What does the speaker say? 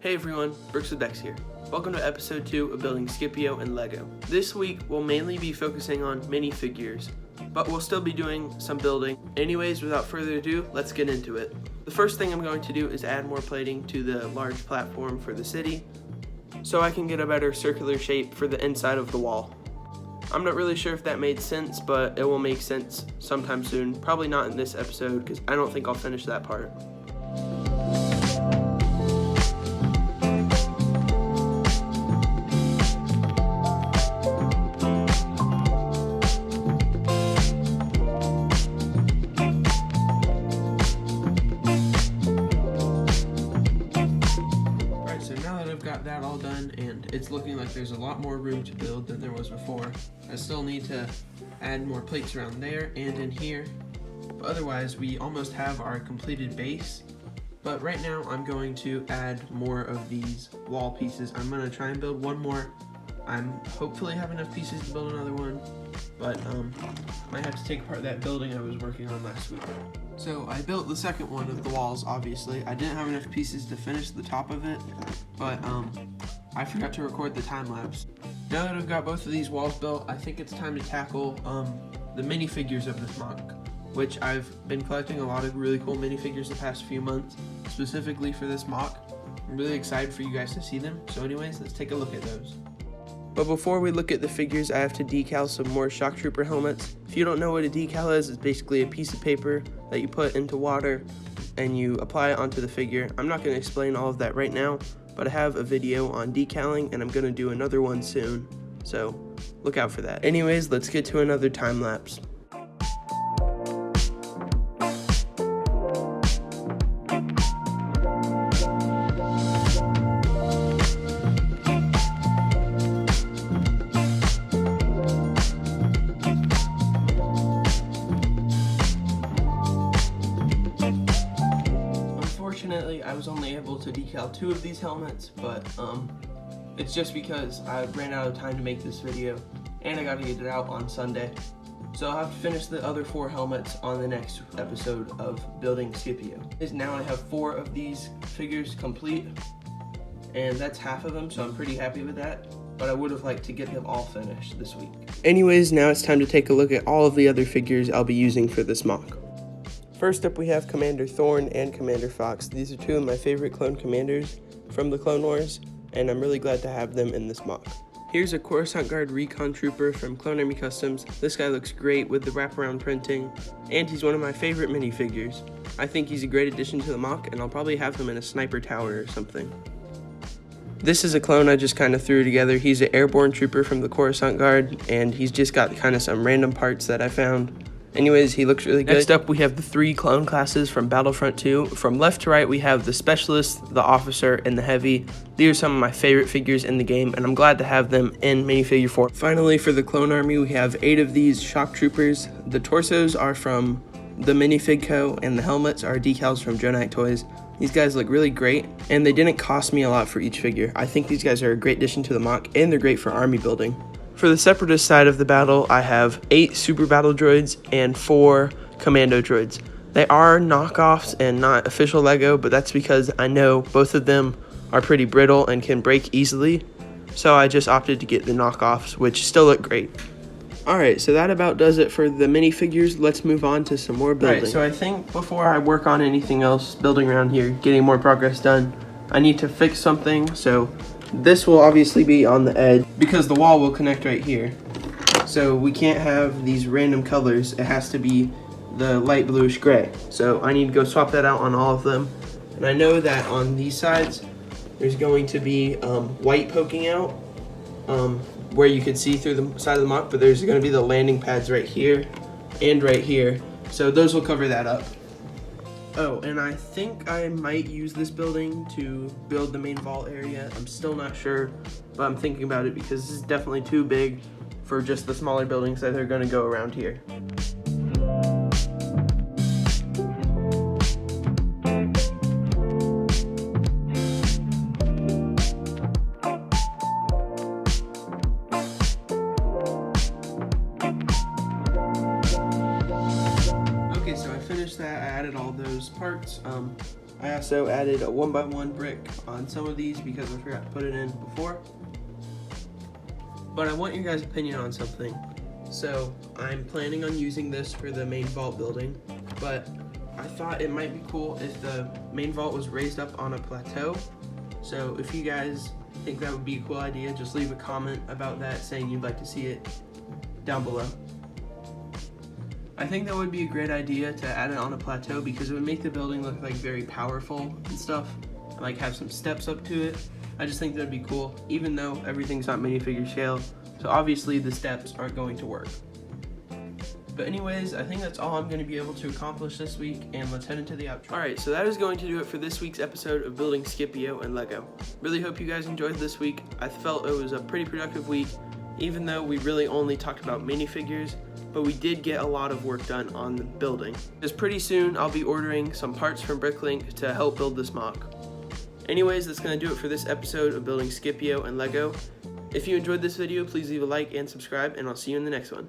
Hey everyone, Brooks with Bex here. Welcome to episode 2 of building Scipio and Lego. This week we'll mainly be focusing on minifigures, but we'll still be doing some building. Anyways, without further ado, let's get into it. The first thing I'm going to do is add more plating to the large platform for the city, so I can get a better circular shape for the inside of the wall. I'm not really sure if that made sense, but it will make sense sometime soon. Probably not in this episode, because I don't think I'll finish that part. That all done, and it's looking like there's a lot more room to build than there was before. I still need to add more plates around there and in here, but otherwise we almost have our completed base. But right now I'm going to add more of these wall pieces. I'm going to try and build one more. I'm hopefully have enough pieces to build another one, but might have to take apart that building I was working on last week. So I built the second one of the walls, obviously. I didn't have enough pieces to finish the top of it, but I forgot to record the time lapse. Now that I've got both of these walls built, I think it's time to tackle the minifigures of this mock, which I've been collecting a lot of really cool minifigures the past few months, specifically for this mock. I'm really excited for you guys to see them. So anyways, let's take a look at those. But before we look at the figures, I have to decal some more shock trooper helmets. If you don't know what a decal is, it's basically a piece of paper that you put into water and you apply it onto the figure. I'm not going to explain all of that right now, but I have a video on decaling and I'm going to do another one soon, so look out for that. Anyways, let's get to another time lapse. Unfortunately, I was only able to decal 2 of these helmets, but it's just because I ran out of time to make this video, and I got to get it out on Sunday. So I'll have to finish the other 4 helmets on the next episode of building Scipio. Now I have 4 of these figures complete, and that's half of them, so I'm pretty happy with that. But I would have liked to get them all finished this week. Anyways, now it's time to take a look at all of the other figures I'll be using for this mock. First up, we have Commander Thorn and Commander Fox. These are 2 of my favorite clone commanders from the Clone Wars, and I'm really glad to have them in this mock. Here's a Coruscant Guard Recon Trooper from Clone Army Customs. This guy looks great with the wraparound printing, and he's one of my favorite minifigures. I think he's a great addition to the mock, and I'll probably have him in a sniper tower or something. This is a clone I just kind of threw together. He's an airborne trooper from the Coruscant Guard, and he's just got kind of some random parts that I found. Anyways, he looks really good. Next up, we have the 3 clone classes from Battlefront 2. From left to right, we have the Specialist, the Officer, and the Heavy. These are some of my favorite figures in the game, and I'm glad to have them in minifigure form. Finally, for the Clone Army, we have 8 of these Shock Troopers. The torsos are from the Minifig Co., and the helmets are decals from Jonite Toys. These guys look really great, and they didn't cost me a lot for each figure. I think these guys are a great addition to the mock, and they're great for army building. For the Separatist side of the battle, I have 8 Super Battle Droids and 4 Commando Droids. They are knockoffs and not official Lego, but that's because I know both of them are pretty brittle and can break easily, so I just opted to get the knockoffs, which still look great. Alright, so that about does it for the minifigures. Let's move on to some more building. Alright, so I think before I work on anything else building around here, getting more progress done, I need to fix something, so this will obviously be on the edge because the wall will connect right here. So we can't have these random colors. It has to be the light bluish gray. So I need to go swap that out on all of them. And I know that on these sides, there's going to be white poking out where you can see through the side of the mock, but there's going to be the landing pads right here and right here. So those will cover that up. Oh, and I think I might use this building to build the main vault area. I'm still not sure, but I'm thinking about it because this is definitely too big for just the smaller buildings that are going to go around here. Okay, so I finished that. I added all those parts. I also added a 1x1 brick on some of these because I forgot to put it in before. But I want your guys' opinion on something. So I'm planning on using this for the main vault building, but I thought it might be cool if the main vault was raised up on a plateau. So if you guys think that would be a cool idea, just leave a comment about that saying you'd like to see it down below. I think that would be a great idea to add it on a plateau because it would make the building look like very powerful and stuff, and like have some steps up to it. I just think that'd be cool, even though everything's not minifigure scale, so obviously the steps aren't going to work. But anyways, I think that's all I'm going to be able to accomplish this week, and let's head into the outro. Alright, so that is going to do it for this week's episode of building Scipio and Lego. Really hope you guys enjoyed this week. I felt it was a pretty productive week, even though we really only talked about minifigures, but we did get a lot of work done on the building. Just pretty soon, I'll be ordering some parts from Bricklink to help build this MOC. Anyways, that's going to do it for this episode of building Scipio and Lego. If you enjoyed this video, please leave a like and subscribe, and I'll see you in the next one.